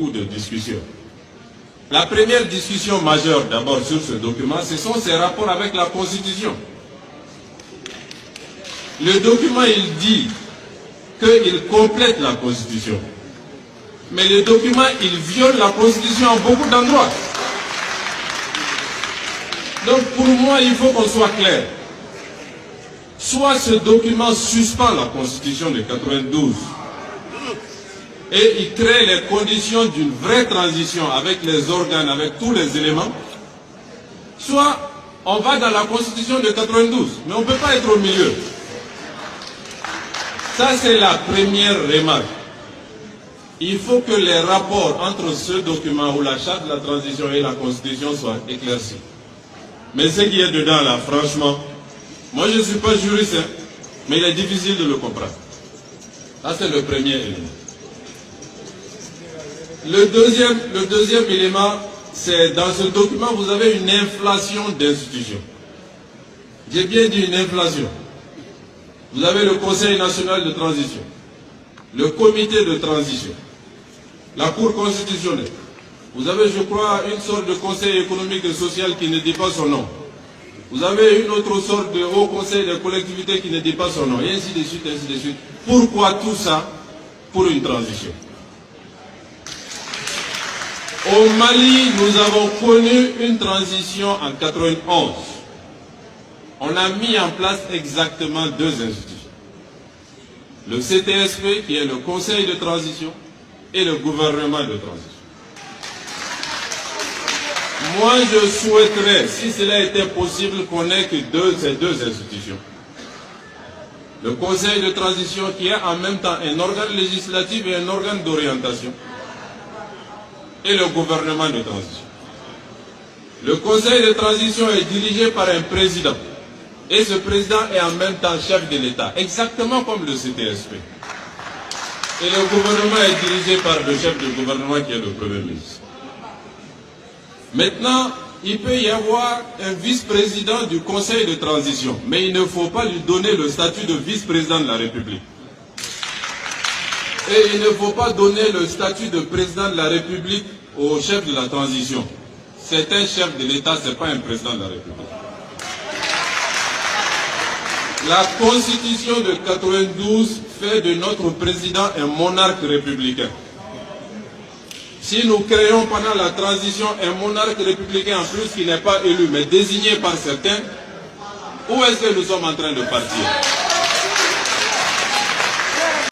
de discussion. La première discussion majeure d'abord sur ce document, ce sont ses rapports avec la Constitution. Le document, il dit qu'il complète la Constitution. Mais le document, il viole la Constitution en beaucoup d'endroits. Donc pour moi, il faut qu'on soit clair. Soit ce document suspend la Constitution de 92 et il crée les conditions d'une vraie transition avec les organes, avec tous les éléments, soit on va dans la Constitution de 92, mais on ne peut pas être au milieu. Ça, c'est la première remarque. Il faut que les rapports entre ce document ou la charte de la transition et la Constitution soient éclaircis. Mais ce qui est dedans là, franchement, moi je ne suis pas juriste, hein, mais il est difficile de le comprendre. Ça, c'est le premier élément. Le deuxième élément, c'est dans ce document, vous avez une inflation d'institutions. J'ai bien dit une inflation. Vous avez le Conseil national de transition, le comité de transition, la Cour constitutionnelle. Vous avez, je crois, une sorte de conseil économique et social qui ne dit pas son nom. Vous avez une autre sorte de haut conseil des collectivités qui ne dit pas son nom, et ainsi de suite, ainsi de suite. Pourquoi tout ça? Pour une transition. Au Mali, nous avons connu une transition en 91. On a mis en place exactement deux institutions. Le CTSP, qui est le Conseil de transition, et le gouvernement de transition. Moi, je souhaiterais, si cela était possible, qu'on n'ait que ces deux institutions. Le Conseil de transition, qui est en même temps un organe législatif et un organe d'orientation, et le gouvernement de transition. Le Conseil de transition est dirigé par un président. Et ce président est en même temps chef de l'État, exactement comme le CTSP. Et le gouvernement est dirigé par le chef de gouvernement qui est le Premier ministre. Maintenant, il peut y avoir un vice-président du Conseil de transition, mais il ne faut pas lui donner le statut de vice-président de la République. Et il ne faut pas donner le statut de président de la République au chef de la transition. C'est un chef de l'État, ce n'est pas un président de la République. La Constitution de 92 fait de notre président un monarque républicain. Si nous créons pendant la transition un monarque républicain en plus qui n'est pas élu, mais désigné par certains, où est-ce que nous sommes en train de partir?